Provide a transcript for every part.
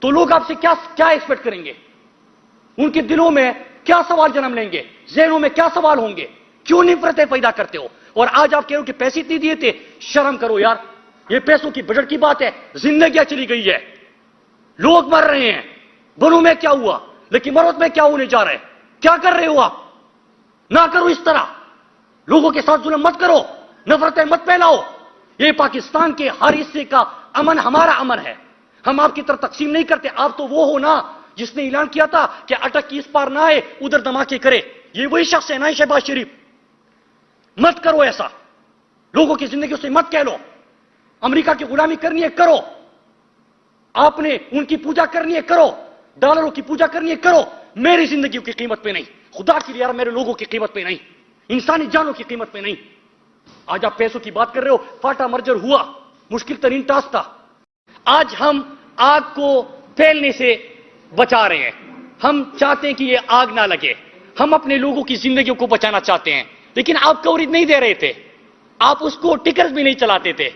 تو لوگ آپ سے کیا ایکسپیکٹ کریں گے؟ ان کے دلوں میں کیا سوال جنم لیں گے؟ ذہنوں میں کیا سوال ہوں گے؟ کیوں نفرتیں پیدا کرتے ہو؟ اور آج آپ کہہ رہے ہو کہ پیسے اتنے دیے تھے. شرم کرو یار، یہ پیسوں کی بجٹ کی بات ہے. زندگیاں چلی گئی ہے، لوگ مر رہے ہیں. بنوں میں کیا ہوا، لیکن مروت میں کیا ہونے جا رہا ہے؟ کیا کر رہے ہو آپ؟ نہ کرو اس طرح، لوگوں کے ساتھ ظلم مت کرو، نفرتیں مت پھیلاؤ. یہ پاکستان کے ہر حصے کا امن ہمارا امن ہے. ہم آپ کی طرف تقسیم نہیں کرتے. آپ تو وہ ہو نا جس نے اعلان کیا تھا کہ اٹک کی اس پار نہ آئے ادھر دھماکے کرے. یہ وہی شخص ہے نا شہباز شریف. مت کرو ایسا، لوگوں کی زندگیوں سے مت کہہ لو. امریکہ کی غلامی کرنی ہے کرو، آپ نے ان کی پوجا کرنی ہے کرو، ڈالروں کی پوجا کرنی ہے کرو. میری زندگیوں کی قیمت پہ نہیں، خدا کے لیے یار، میرے لوگوں کی قیمت پہ نہیں، انسانی جانوں کی قیمت پہ نہیں. آج آپ پیسوں کی بات کر رہے ہو. فاٹا مرجر ہوا، مشکل ترین ٹاسک تھا. آج ہم آگ کو پھیلنے سے بچا رہے ہیں. ہم چاہتے ہیں کہ یہ آگ نہ لگے. ہم اپنے لوگوں کی زندگیوں کو بچانا چاہتے ہیں، لیکن آپ کوریج نہیں دے رہے تھے. آپ اس کو ٹکرز بھی نہیں چلاتے تھے.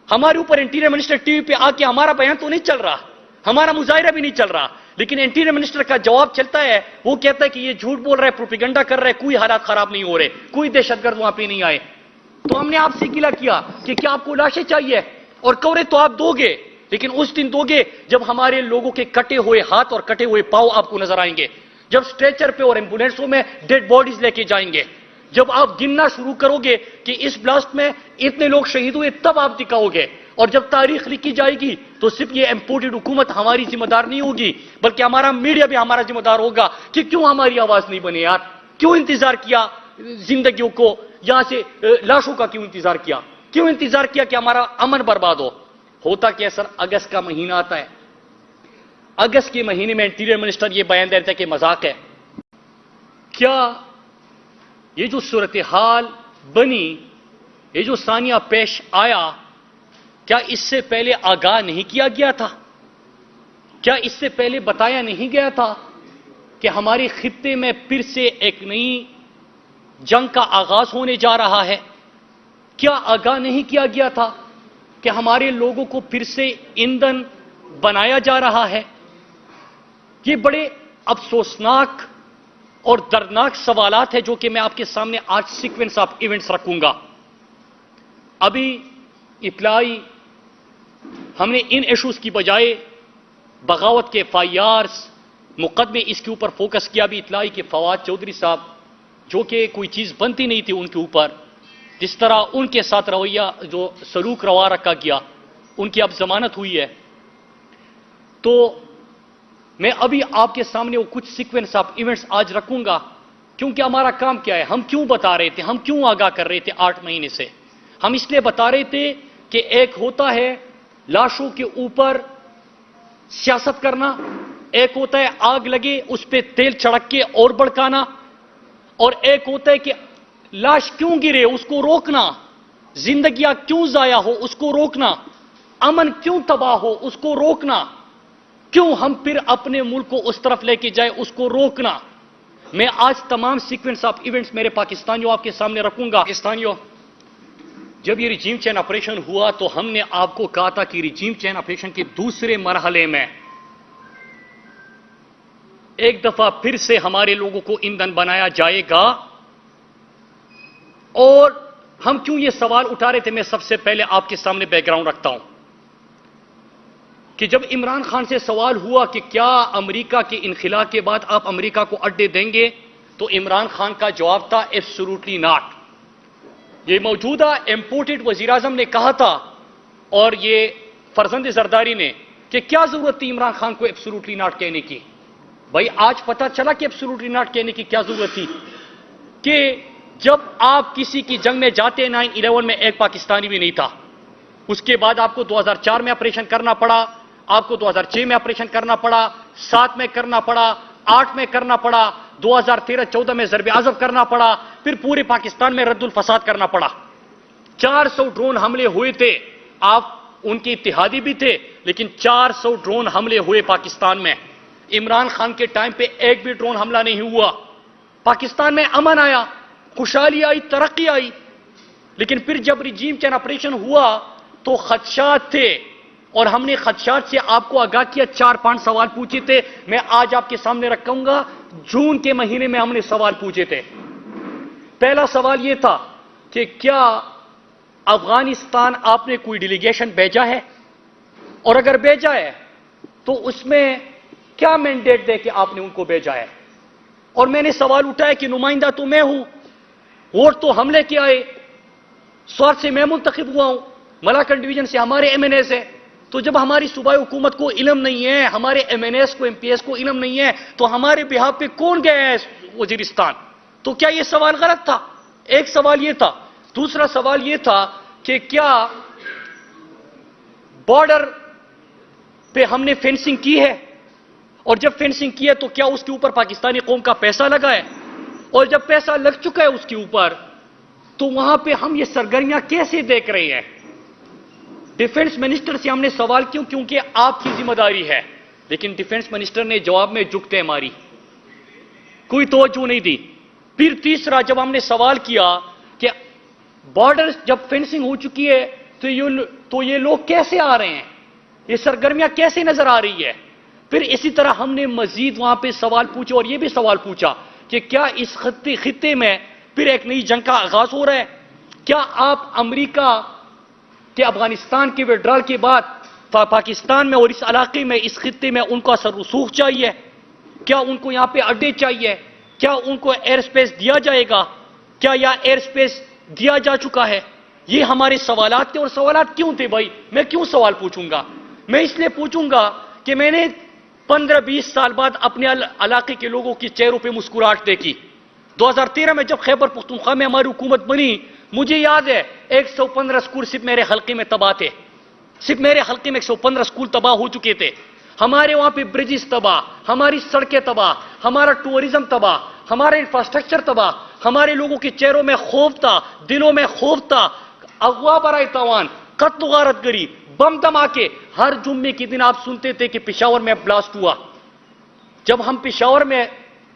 ہمارے اوپر انٹیریئر منسٹر ٹی وی پہ آ کے ہمارا بیان تو نہیں چل رہا، ہمارا مظاہرہ بھی نہیں چل رہا، لیکن انٹیریئر منسٹر کا جواب چلتا ہے. وہ کہتا ہے کہ یہ جھوٹ بول رہا ہے، پروپیگنڈا کر رہا ہے، کوئی حالات خراب نہیں ہو رہے، کوئی دہشت گرد وہاں پہ نہیں آئے. تو ہم نے آپ سے گلہ کیا کہ کیا آپ کو لاشیں چاہیے، اور کوریج تو آپ دو گے، لیکن اس دن دو گے جب ہمارے لوگوں کے کٹے ہوئے ہاتھ اور کٹے ہوئے پاؤں آپ کو نظر آئیں گے، جب سٹریچر پہ اور ایمبولینسوں میں ڈیڈ باڈیز لے کے جائیں گے، جب آپ گننا شروع کرو گے کہ اس بلاسٹ میں اتنے لوگ شہید ہوئے، تب آپ دکھاؤ گے. اور جب تاریخ لکھی جائے گی تو صرف یہ امپورٹڈ حکومت ہماری ذمہ دار نہیں ہوگی، بلکہ ہمارا میڈیا بھی ہمارا ذمہ دار ہوگا کہ کیوں ہماری آواز نہیں بنے یار، کیوں انتظار کیا زندگیوں کو، یہاں سے لاشوں کا کیوں انتظار کیا، کیوں انتظار کیا کہ ہمارا امن برباد ہو. ہوتا کیا سر، اگست کا مہینہ آتا ہے، اگست کے مہینے میں انٹیریئر منسٹر یہ بیان دیتا ہے کہ مذاق ہے. کیا یہ جو صورتحال بنی، یہ جو ثانیہ پیش آیا، کیا اس سے پہلے آگاہ نہیں کیا گیا تھا؟ کیا اس سے پہلے بتایا نہیں گیا تھا کہ ہمارے خطے میں پھر سے ایک نئی جنگ کا آغاز ہونے جا رہا ہے؟ کیا آگاہ نہیں کیا گیا تھا کہ ہمارے لوگوں کو پھر سے ایندھن بنایا جا رہا ہے؟ یہ بڑے افسوسناک اور دردناک سوالات ہیں جو کہ میں آپ کے سامنے آج سیکوینس آف ایونٹس رکھوں گا. ابھی اطلاعی ہم نے ان ایشوز کی بجائے بغاوت کے FIRs مقدمے اس کے اوپر فوکس کیا. بھی اطلاعی کے فواد چودھری صاحب جو کہ کوئی چیز بنتی نہیں تھی ان کے اوپر، جس طرح ان کے ساتھ رویہ جو سلوک روا رکھا گیا، ان کی اب ضمانت ہوئی ہے. تو میں ابھی آپ کے سامنے وہ کچھ سیکوینس آف ایونٹس آج رکھوں گا، کیونکہ ہمارا کام کیا ہے، ہم کیوں بتا رہے تھے، ہم کیوں آگاہ کر رہے تھے 8 مہینے سے. ہم اس لیے بتا رہے تھے کہ ایک ہوتا ہے لاشوں کے اوپر سیاست کرنا، ایک ہوتا ہے آگ لگے اس پہ تیل چھڑک کے اور بڑکانا، اور ایک ہوتا ہے کہ لاش کیوں گرے اس کو روکنا، زندگیاں کیوں ضائع ہو اس کو روکنا، امن کیوں تباہ ہو اس کو روکنا، کیوں ہم پھر اپنے ملک کو اس طرف لے کے جائے اس کو روکنا. میں آج تمام سیکوینس آف ایونٹس میرے پاکستانیوں آپ کے سامنے رکھوں گا. پاکستانیوں، جب یہ ریجیم چین آپریشن ہوا تو ہم نے آپ کو کہا تھا کہ ریجیم چین آپریشن کے دوسرے مرحلے میں ایک دفعہ پھر سے ہمارے لوگوں کو ایندھن بنایا جائے گا. اور ہم کیوں یہ سوال اٹھا رہے تھے، میں سب سے پہلے آپ کے سامنے بیک گراؤنڈ رکھتا ہوں کہ جب عمران خان سے سوال ہوا کہ کیا امریکہ کے انخلا کے بعد آپ امریکہ کو اڈے دیں گے، تو عمران خان کا جواب تھا ایبسولوٹلی ناٹ. یہ موجودہ امپورٹڈ وزیر اعظم نے کہا تھا اور یہ فرزند زرداری نے کہ کیا ضرورت تھی عمران خان کو ایبسولوٹلی ناٹ کہنے کی. بھائی آج پتہ چلا کہ ایبسولوٹلی ناٹ کہنے کی کیا ضرورت تھی، کہ جب آپ کسی کی جنگ میں جاتے 9/11 میں ایک پاکستانی بھی نہیں تھا. اس کے بعد آپ کو 2004 میں آپریشن کرنا پڑا، آپ کو 2006 میں آپریشن کرنا پڑا، 7 میں کرنا پڑا، 8 میں کرنا پڑا، 2013-14 میں ضرب عضب کرنا پڑا، پھر پورے پاکستان میں رد الفساد کرنا پڑا. 400 ڈرون حملے ہوئے تھے، آپ ان کے اتحادی بھی تھے، لیکن 400 ڈرون حملے ہوئے پاکستان میں. عمران خان کے ٹائم پہ ایک بھی ڈرون حملہ نہیں ہوا. پاکستان میں امن آیا، خوشحالی آئی، ترقی آئی. لیکن پھر جب ریجیم چین آپریشن ہوا تو خدشات تھے اور ہم نے خدشات سے آپ کو آگاہ کیا، 4-5 سوال پوچھے تھے، میں آج آپ کے سامنے رکھوں گا۔ جون کے مہینے میں ہم نے سوال پوچھے تھے۔ پہلا سوال یہ تھا کہ کیا افغانستان آپ نے کوئی ڈیلیگیشن بھیجا ہے، اور اگر بھیجا ہے تو اس میں کیا مینڈیٹ دے کہ آپ نے ان کو بھیجا ہے؟ اور میں نے سوال اٹھایا کہ نمائندہ تو میں ہوں، ووٹ تو ہم لے کے آئے، سوات سے میں منتخب ہوا ہوں، ملاکنڈ ڈویژن سے ہمارے ایم این ایز ہے، تو جب ہماری صوبائی حکومت کو علم نہیں ہے، ہمارے ایم این ایز کو، ایم پی ایس کو علم نہیں ہے، تو ہمارے بہاف پہ کون گیا ہے وزیرستان؟ تو کیا یہ سوال غلط تھا؟ ایک سوال یہ تھا۔ دوسرا سوال یہ تھا کہ کیا بارڈر پہ ہم نے فینسنگ کی ہے، اور جب فینسنگ کی ہے تو کیا اس کے اوپر پاکستانی قوم کا پیسہ لگا ہے، اور جب پیسہ لگ چکا ہے اس کے اوپر تو وہاں پہ ہم یہ سرگرمیاں کیسے دیکھ رہے ہیں؟ ڈیفنس منسٹر سے ہم نے سوال کیوں، کیونکہ آپ کی ذمہ داری ہے، لیکن ڈیفنس منسٹر نے جواب میں جھکتے ماری، کوئی توجہ نہیں دی۔ پھر تیسرا جب ہم نے سوال کیا کہ بارڈر جب فینسنگ ہو چکی ہے تو یہ لوگ کیسے آ رہے ہیں، یہ سرگرمیاں کیسے نظر آ رہی ہے؟ پھر اسی طرح ہم نے مزید وہاں پہ سوال پوچھے، اور یہ بھی سوال پوچھا کہ کیا اس خطے میں پھر ایک نئی جنگ کا آغاز ہو رہا ہے؟ کیا آپ امریکہ کہ افغانستان کے وڈرال کے بعد پاکستان میں اور اس علاقے میں، اس خطے میں ان کو اثر رسوخ چاہیے؟ کیا ان کو یہاں پہ اڈے چاہیے؟ کیا ان کو ایئر سپیس دیا جائے گا؟ کیا یا ایئر سپیس دیا جا چکا ہے؟ یہ ہمارے سوالات تھے، اور سوالات کیوں تھے بھائی؟ میں کیوں سوال پوچھوں گا؟ میں اس لیے پوچھوں گا کہ میں نے 15-20 سال بعد اپنے علاقے کے لوگوں کے چہروں پہ مسکراہٹ دیکھی۔ 2013 میں جب خیبر پختونخوا میں ہماری حکومت بنی، مجھے یاد ہے 115 سکول صرف میرے حلقے میں تباہ تھے، صرف میرے حلقے میں 115 سکول تباہ ہو چکے تھے۔ ہمارے وہاں پہ برجز تباہ، ہماری سڑکیں تباہ، ہمارا ٹورزم تباہ، ہمارا انفراسٹرکچر تباہ، ہمارے لوگوں کے چہروں میں خوف تھا، دلوں میں خوف تھا، اغوا برائے تاوان، قتل و غارت گری، بم دھماکے۔ ہر جمعے کے دن آپ سنتے تھے کہ پشاور میں بلاسٹ ہوا۔ جب ہم پشاور میں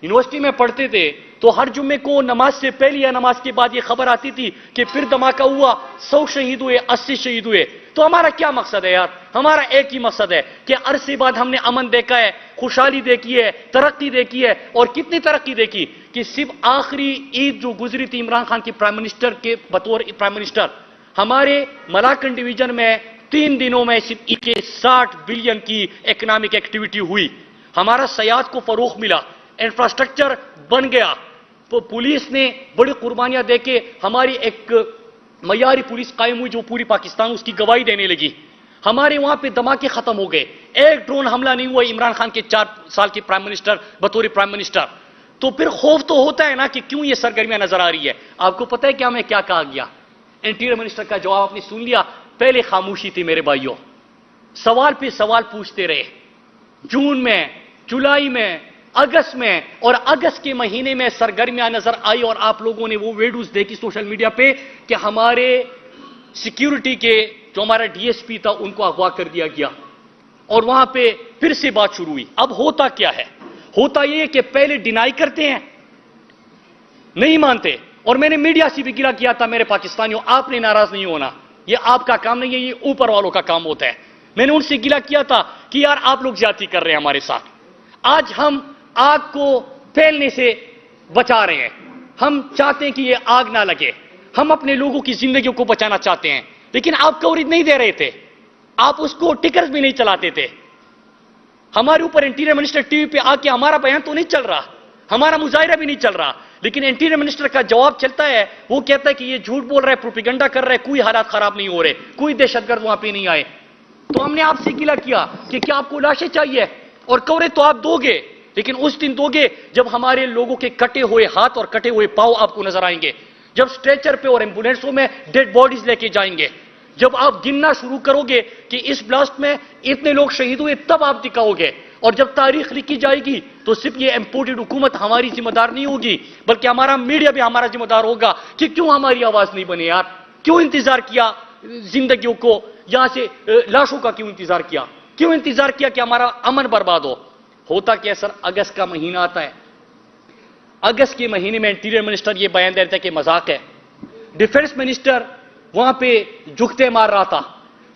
یونیورسٹی میں پڑھتے تھے تو ہر جمعے کو نماز سے پہلے یا نماز کے بعد یہ خبر آتی تھی کہ پھر دھماکہ ہوا، 100 شہید ہوئے، 80 شہید ہوئے۔ تو ہمارا کیا مقصد ہے یار؟ ہمارا ایک ہی مقصد ہے کہ عرصے بعد ہم نے امن دیکھا ہے، خوشحالی دیکھی ہے، ترقی دیکھی ہے، اور کتنی ترقی دیکھی کہ صرف آخری عید جو گزری تھی عمران خان کے پرائم منسٹر کے بطور پرائم منسٹر، ہمارے ملاکنڈ ڈویژن میں 3 دنوں میں صرف 60 بلین کی اکنامک ایکٹیویٹی ہوئی۔ ہمارا سیاحت کو فروغ ملا، انفراسٹرکچر بن گیا، پولیس نے بڑی قربانیاں دے کے ہماری ایک معیاری پولیس قائم ہوئی جو پوری پاکستان اس کی گواہی دینے لگی۔ ہمارے وہاں پہ دھماکے ختم ہو گئے، ایک ڈرون حملہ نہیں ہوا عمران خان کے 4 سال کے پرائم منسٹر بطور پرائم منسٹر۔ تو پھر خوف تو ہوتا ہے نا کہ کیوں یہ سرگرمیاں نظر آ رہی ہے۔ آپ کو پتہ ہے کہ ہمیں کیا کہا گیا؟ انٹیریئر منسٹر کا جواب آپ نے سن لیا، پہلے خاموشی تھی میرے بھائیوں، سوال پہ سوال پوچھتے رہے۔ جون میں، جولائی میں، اگست میں، اور اگست کے مہینے میں سرگرمیاں نظر آئی، اور آپ لوگوں نے وہ ویڈیوز دیکھی سوشل میڈیا پہ کہ ہمارے سیکیورٹی کے جو ہمارا ڈی ایس پی تھا ان کو اغوا کر دیا گیا، اور وہاں پہ پھر سے بات شروع ہوئی۔ اب ہوتا کیا ہے؟ ہوتا یہ کہ پہلے ڈینائی کرتے ہیں، نہیں مانتے، اور میں نے میڈیا سے بھی گلا کیا تھا، میرے پاکستانیوں آپ نے ناراض نہیں ہونا، یہ آپ کا کام نہیں ہے، یہ اوپر والوں کا کام ہوتا ہے۔ میں نے ان سے گلا کیا تھا کہ یار آپ لوگ زیادتی کر رہے ہیں ہمارے ساتھ، آج ہم آگ کو پھیلنے سے بچا رہے ہیں، ہم چاہتے ہیں کہ یہ آگ نہ لگے، ہم اپنے لوگوں کی زندگیوں کو بچانا چاہتے ہیں، لیکن آپ کوریج نہیں دے رہے تھے، آپ اس کو ٹکرز بھی نہیں چلاتے تھے۔ ہمارے اوپر انٹیریئر منسٹر ٹی وی پہ آ کے ہمارا بیان تو نہیں چل رہا، ہمارا مظاہرہ بھی نہیں چل رہا، لیکن انٹیریئر منسٹر کا جواب چلتا ہے، وہ کہتا ہے کہ یہ جھوٹ بول رہا ہے، پروپیگنڈا کر رہا ہے، کوئی حالات خراب نہیں ہو رہے، کوئی دہشت گرد وہاں پہ نہیں آئے۔ تو ہم نے آپ سے گلا کیا کہ کیا آپ کو لاشیں چاہیے، اور کوریج تو آپ دو گے، لیکن اس دن دو گے جب ہمارے لوگوں کے کٹے ہوئے ہاتھ اور کٹے ہوئے پاؤں آپ کو نظر آئیں گے، جب سٹریچر پہ اور ایمبولینسوں میں ڈیڈ باڈیز لے کے جائیں گے، جب آپ گننا شروع کرو گے کہ اس بلاسٹ میں اتنے لوگ شہید ہوئے، تب آپ دکھاؤ گے۔ اور جب تاریخ لکھی جائے گی تو صرف یہ امپورٹڈ حکومت ہماری ذمہ دار نہیں ہوگی، بلکہ ہمارا میڈیا بھی ہمارا ذمہ دار ہوگا کہ کیوں ہماری آواز نہیں بنے یار، کیوں انتظار کیا زندگیوں کو، یہاں سے لاشوں کا کیوں انتظار کیا، کیوں انتظار کیا کہ ہمارا امن برباد ہو۔ ہوتا کیا سر، اگست کا مہینہ آتا ہے، اگست کے مہینے میں انٹیریئر منسٹر یہ بیان دے رہا تھا کہ مذاق ہے، ڈیفنس منسٹر وہاں پہ جھکتے مار رہا تھا،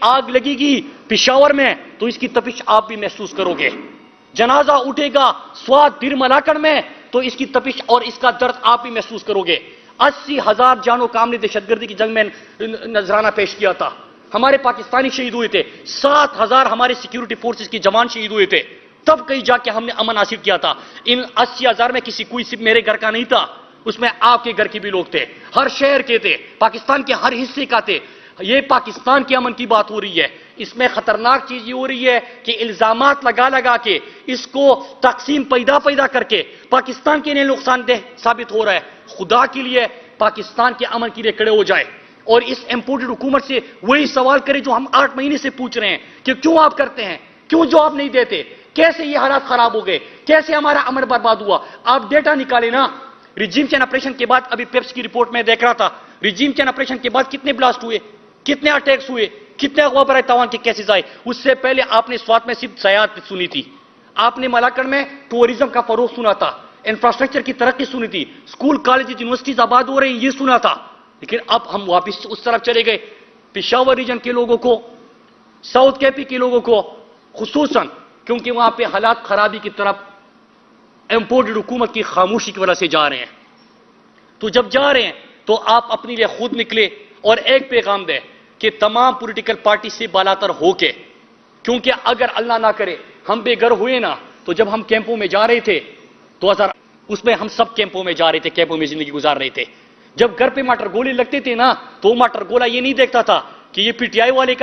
آگ لگے گی پشاور میں تو اس کی تپش آپ بھی محسوس کرو گے، جنازہ اٹھے گا سوات بیر ملاکڑ میں تو اس کی تپش اور اس کا درد آپ بھی محسوس کرو گے۔ 80,000 جانوں کا ہم نے دہشت گردی کی جنگ میں نذرانہ پیش کیا تھا، ہمارے پاکستانی شہید ہوئے تھے، 7,000 ہمارے سیکیورٹی فورسز کی جوان شہید ہوئے تھے، تب کہیں جا کے ہم نے امن حاصل کیا تھا۔ ان 80,000 میں کسی کوئی صرف میرے گھر کا نہیں تھا، اس میں آپ کے گھر کے بھی لوگ تھے، ہر شہر کے تھے، پاکستان کے ہر حصے کا تھے۔ یہ پاکستان کے امن کی بات ہو رہی ہے، اس میں خطرناک چیز یہ ہو رہی ہے کہ الزامات لگا کے اس کو تقسیم پیدا کر کے پاکستان کے لیے نقصان دہ ثابت ہو رہا ہے۔ خدا کے لیے پاکستان کے امن کے لیے کھڑے ہو جائے اور اس امپورٹڈ حکومت سے وہی سوال کرے جو ہم 8 مہینے سے پوچھ رہے ہیں کہ کیوں آپ کرتے ہیں، کیوں جواب نہیں دیتے، کیسے یہ حالات خراب ہو گئے، کیسے ہمارا امن برباد ہوا۔ آپ ڈیٹا نکالیں نا، ریجیم چین آپریشن کے بعد ابھی پیپس کی رپورٹ میں دیکھ رہا تھا، ریجیم چین آپریشن کے بعد کتنے بلاسٹ ہوئے، کتنے اٹیکس ہوئے، کتنے اغوا برائے تاوان کے کیسز آئے۔ اس سے پہلے آپ نے سوات میں صرف سیاحت سنی تھی، آپ نے ملاکڑ میں ٹورزم کا فروغ سنا تھا، انفراسٹرکچر کی ترقی سنی تھی، اسکول کالجز یونیورسٹیز آباد ہو رہے ہیں یہ سنا تھا، لیکن اب ہم واپس اس طرف چلے گئے۔ پشاور ریجن کے لوگوں کو، ساؤتھ کے پی کے لوگوں کو خصوصاً، کیونکہ وہاں پہ حالات خرابی کی طرف امپورٹڈ حکومت کی خاموشی کی وجہ سے جا رہے ہیں، تو جب جا رہے ہیں تو آپ اپنے لیے خود نکلے اور ایک پیغام دیں کہ تمام پولیٹیکل پارٹی سے بالاتر ہو کے، کیونکہ اگر اللہ نہ کرے ہم بے گھر ہوئے نا، تو جب ہم کیمپوں میں جا رہے تھے 2000 اس میں ہم سب کیمپوں میں جا رہے تھے، کیمپوں میں زندگی گزار رہے تھے، جب گھر پہ ماٹر گولے لگتے تھے نا تو وہ ماٹر گولا یہ نہیں دیکھتا تھا کہ یہ پی ٹی آئی والے کا